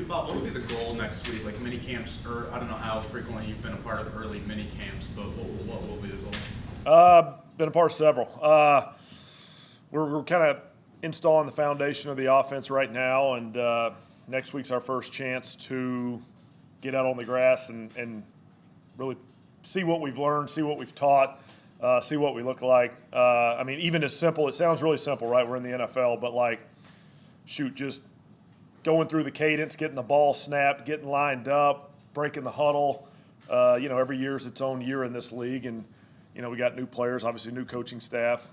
Bob, what will be the goal next week? Like mini camps, or I don't know how frequently you've been a part of early mini camps, but what will be the goal? Been a part of several. We're kind of installing the foundation of the offense right now, and next week's our first chance to get out on the grass and really see what we've learned, see what we've taught, see what we look like. I mean, even as simple, it sounds really simple, right? We're in the NFL, but like, shoot, just going through the cadence, getting the ball snapped, getting lined up, breaking the huddle. Every year is its own year in this league, and we got new players, obviously new coaching staff.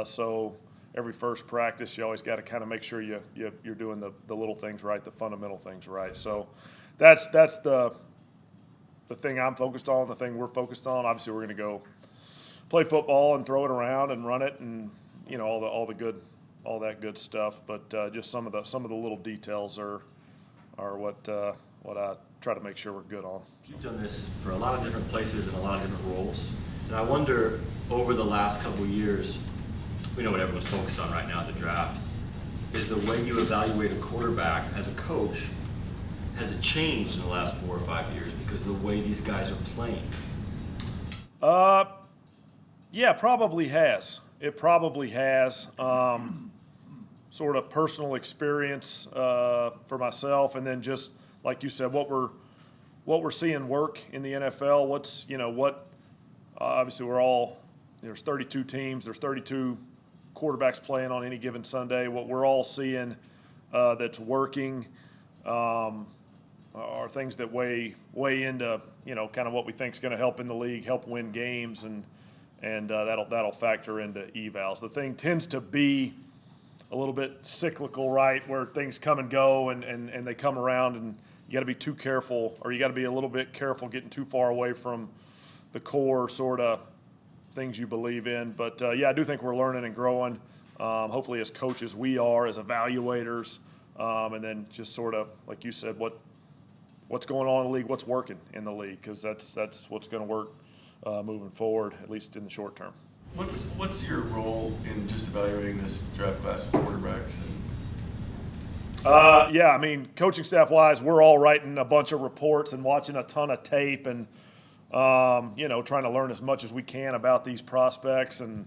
So every first practice, you always got to kind of make sure you're doing the little things right, the fundamental things right. So that's the thing I'm focused on, the thing we're focused on. Obviously, we're going to go play football and throw it around and run it, and all that good stuff. But just some of the little details are what I try to make sure we're good on. You've done this for a lot of different places and a lot of different roles. And I wonder, over the last couple of years, we know what everyone's focused on right now in the draft, is the way you evaluate a quarterback as a coach, has it changed in the last 4 or 5 years because of the way these guys are playing? Yeah, probably has. It probably has. Sort of personal experience for myself, and then just like you said, what we're seeing work in the NFL. Obviously there's 32 teams, there's 32 quarterbacks playing on any given Sunday. What we're all seeing that's working are things that weigh into kind of what we think is going to help in the league, help win games, and that'll factor into evals. The thing tends to be a little bit cyclical, right, where things come and go and they come around, and you got to be too careful, or you got to be a little bit careful getting too far away from the core sort of things you believe in. But I do think we're learning and growing, hopefully as coaches we are, as evaluators, and then just sort of, like you said, what's going on in the league, what's working in the league, because that's what's going to work moving forward, at least in the short term. What's your role in just evaluating this draft class of quarterbacks? Coaching staff-wise, we're all writing a bunch of reports and watching a ton of tape and, trying to learn as much as we can about these prospects and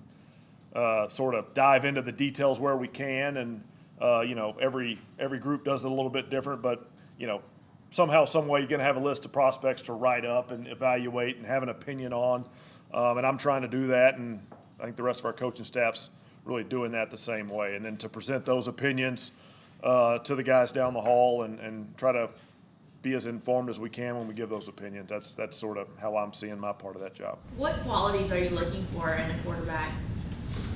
sort of dive into the details where we can. And, every group does it a little bit different, but, somehow, some way you're going to have a list of prospects to write up and evaluate and have an opinion on. And I'm trying to do that, and I think the rest of our coaching staff's really doing that the same way. And then to present those opinions to the guys down the hall and try to be as informed as we can when we give those opinions. That's sort of how I'm seeing my part of that job. What qualities are you looking for in a quarterback?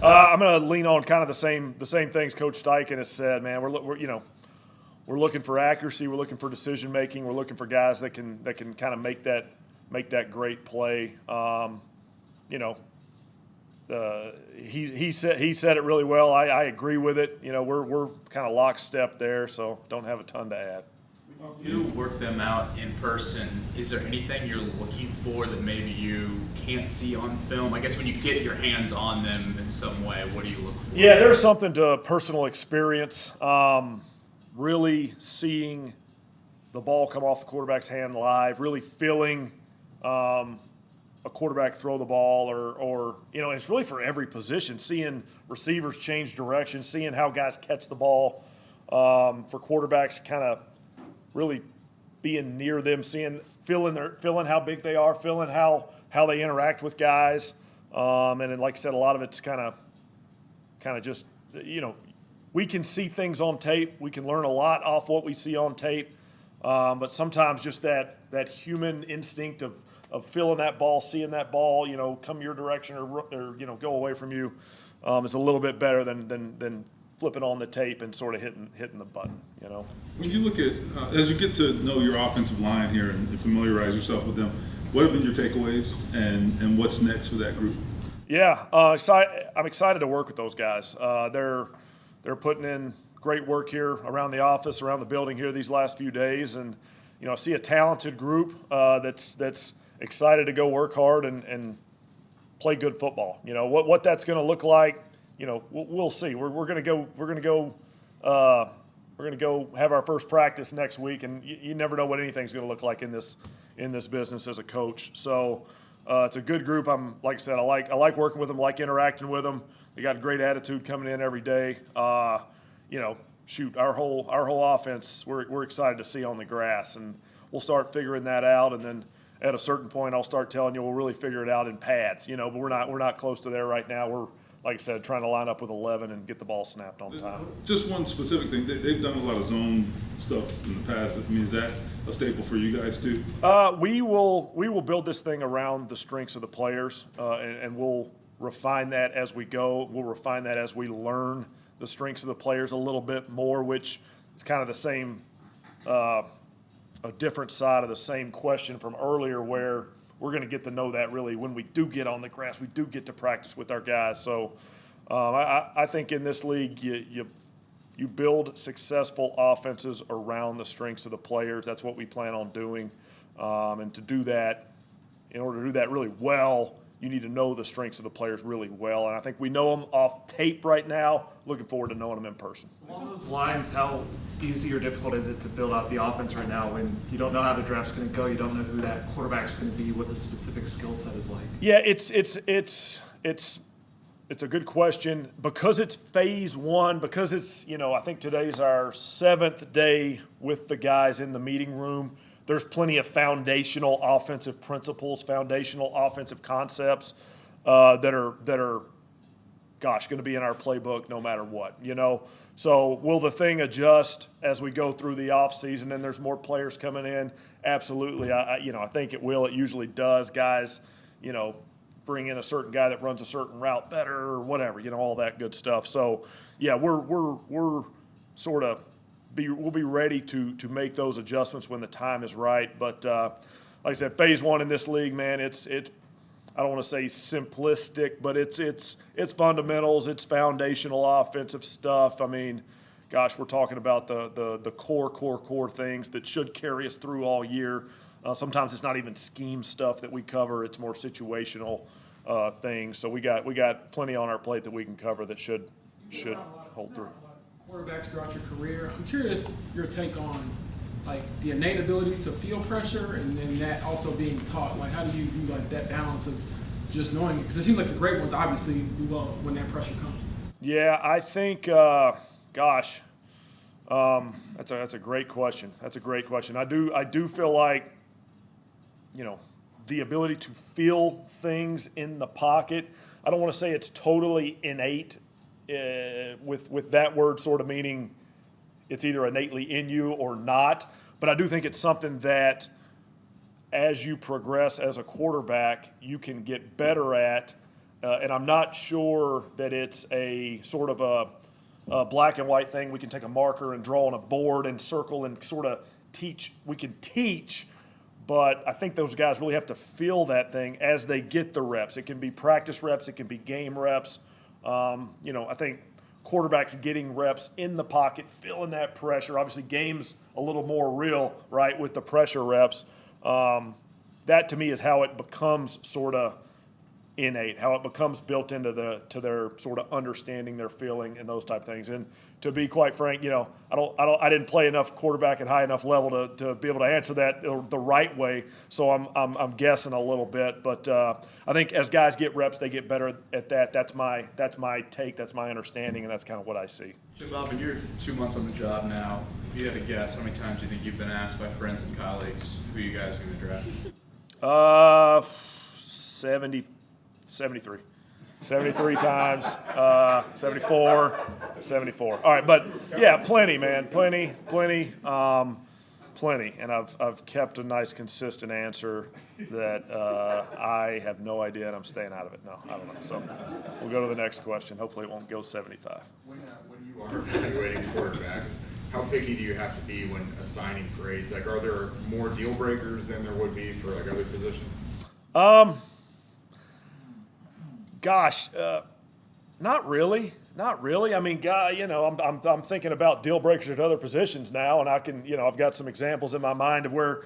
I'm going to lean on kind of the same things Coach Steichen has said. Man, we're looking for accuracy. We're looking for decision making. We're looking for guys that can kind of make that great play. He said it really well. I agree with it. We're kind of lockstep there, so don't have a ton to add. You work them out in person. Is there anything you're looking for that maybe you can't see on film? I guess when you get your hands on them in some way, what do you look for? Yeah, there's something to personal experience. Really seeing the ball come off the quarterback's hand live, really feeling a quarterback throw the ball, or it's really for every position, seeing receivers change direction, seeing how guys catch the ball, for quarterbacks kind of really being near them, feeling how big they are, feeling how they interact with guys, and then, like I said, a lot of it's kind of just we can see things on tape. We can learn a lot off what we see on tape, but sometimes just that human instinct of feeling that ball, seeing that ball, come your direction or go away from you, is a little bit better than flipping on the tape and sort of hitting the button. When you look at as you get to know your offensive line here and familiarize yourself with them, what have been your takeaways and what's next for that group? Yeah, I'm excited to work with those guys. They're putting in great work here around the office, around the building here these last few days, and I see a talented group that's excited to go work hard and play good football. What that's going to look like, we'll see. We're going to go we're gonna go have our first practice next week, and you never know what anything's gonna look like in this business as a coach. So it's a good group. Like I said, I like working with them, like interacting with them. They got a great attitude coming in every day. Shoot, our whole offense, we're excited to see on the grass, and we'll start figuring that out. And then at a certain point, I'll start telling you we'll really figure it out in pads. But we're not close to there right now. We're, like I said, trying to line up with 11 and get the ball snapped on time. Just one specific thing. They've done a lot of zone stuff in the past. I mean, is that a staple for you guys too? We will build this thing around the strengths of the players, and we'll refine that as we go. We'll refine that as we learn the strengths of the players a little bit more, which is kind of the same, a different side of the same question from earlier, where we're going to get to know that really when we do get on the grass. We do get to practice with our guys. So I think in this league, you build successful offenses around the strengths of the players. That's what we plan on doing. And to do that, in order to do that really well, you need to know the strengths of the players really well. And I think we know them off tape right now. Looking forward to knowing them in person. Along those lines, how easy or difficult is it to build out the offense right now when you don't know how the draft's going to go, you don't know who that quarterback's going to be, what the specific skill set is like? Yeah, it's a good question because it's phase one, because it's, I think today's our 7th day with the guys in the meeting room. There's plenty of foundational offensive principles, foundational offensive concepts that are going to be in our playbook no matter what, So will the thing adjust as we go through the offseason and there's more players coming in? Absolutely. I think it will. It usually does. Guys, bring in a certain guy that runs a certain route better or whatever, all that good stuff. So, yeah, we're sort of we'll be ready to make those adjustments when the time is right. But like I said, phase one in this league, man, it's I don't want to say simplistic, but it's fundamentals, it's foundational offensive stuff. I mean, gosh, we're talking about the core things that should carry us through all year. Sometimes it's not even scheme stuff that we cover; it's more situational things. So we got plenty on our plate that we can cover that should hold through. Quarterbacks throughout your career. I'm curious your take on like the innate ability to feel pressure and then that also being taught. Like, how do you view like that balance of just knowing it? Because it seems like the great ones obviously do well when that pressure comes. Yeah, I think, that's a great question. That's a great question. I do feel like, the ability to feel things in the pocket. I don't want to say it's totally innate. With that word sort of meaning it's either innately in you or not. But I do think it's something that as you progress as a quarterback, you can get better at. And I'm not sure that it's a sort of a black and white thing. We can take a marker and draw on a board and circle and sort of teach. We can teach, but I think those guys really have to feel that thing as they get the reps. It can be practice reps. It can be game reps. I think quarterbacks getting reps in the pocket, feeling that pressure. Obviously, game's a little more real, right, with the pressure reps. That to me is how it becomes sort of innate, how it becomes built into their sort of understanding, their feeling, and those type of things. And to be quite frank, I didn't play enough quarterback at high enough level to be able to answer that the right way. So I'm guessing a little bit, but I think as guys get reps, they get better at that. That's my take. That's my understanding, and that's kind of what I see. Jim Bob, you're 2 months on the job now. If you had to guess, how many times do you think you've been asked by friends and colleagues who you guys are going to draft? 73. 73 times, 74. All right, but yeah, plenty, man, plenty. And I've kept a nice, consistent answer that I have no idea, and I'm staying out of it. No, I don't know. So we'll go to the next question. Hopefully, it won't go 75. When you are evaluating quarterbacks, how picky do you have to be when assigning grades? Like, are there more deal breakers than there would be for like other positions? Gosh, not really. I mean, I'm thinking about deal breakers at other positions now, and I can, I've got some examples in my mind of where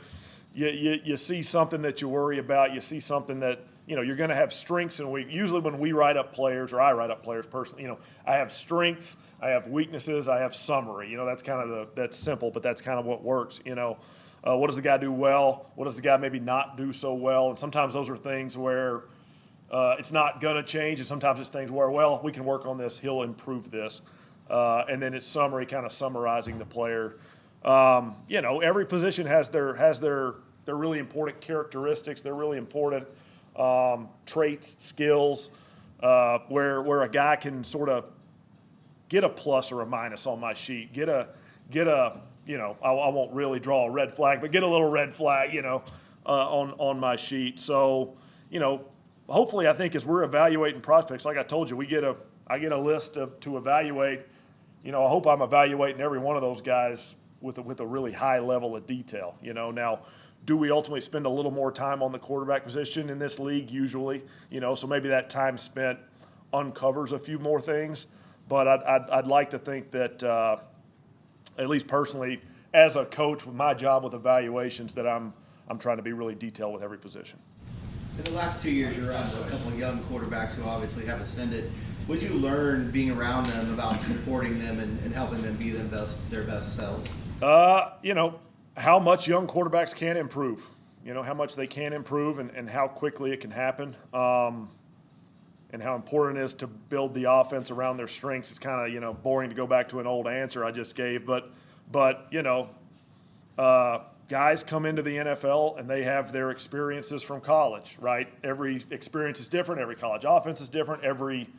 you see something that you worry about, you see something that you're going to have strengths and weaknesses. Usually when we write up players, or I write up players personally, I have strengths, I have weaknesses, I have summary. That's kind of that's simple, but that's kind of what works. What does the guy do well? What does the guy maybe not do so well? And sometimes those are things where it's not going to change, and sometimes it's things where, well, we can work on this, he'll improve this. And then it's summary, kind of summarizing the player. Every position has their really important characteristics, their really important traits, skills, where a guy can sort of get a plus or a minus on my sheet, get a I won't really draw a red flag, but get a little red flag, on my sheet. So, hopefully I think as we're evaluating prospects, like I told you, I get a list to evaluate. I hope I'm evaluating every one of those guys with a really high level of detail. Now, do we ultimately spend a little more time on the quarterback position in this league? Usually, so maybe that time spent uncovers a few more things. But I'd like to think that, at least personally, as a coach with my job with evaluations, that I'm trying to be really detailed with every position. In the last 2 years, you're around a couple of young quarterbacks who obviously have ascended. What did you learn being around them about supporting them and helping them be their best selves? How much young quarterbacks can improve. How much they can improve and how quickly it can happen. And how important it is to build the offense around their strengths. It's kind of, boring to go back to an old answer I just gave. But guys come into the NFL and they have their experiences from college, right? Every experience is different. Every college offense is different. Every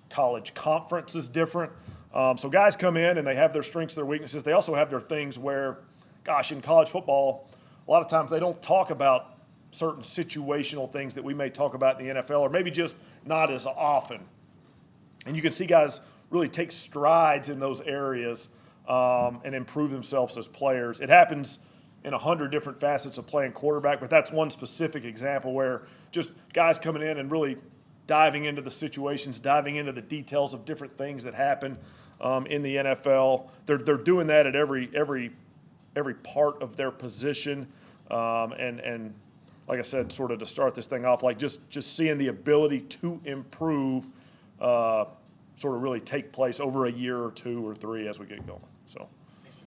college conference is different. So guys come in and they have their strengths, their weaknesses. They also have their things where, gosh, in college football, a lot of times they don't talk about certain situational things that we may talk about in the NFL, or maybe just not as often. And you can see guys really take strides in those areas and improve themselves as players. It happens in 100 different facets of playing quarterback, but that's one specific example where just guys coming in and really diving into the situations, diving into the details of different things that happen in the NFL. They're doing that at every part of their position, and like I said, sort of to start this thing off, like just seeing the ability to improve sort of really take place over a year or two or three as we get going. So.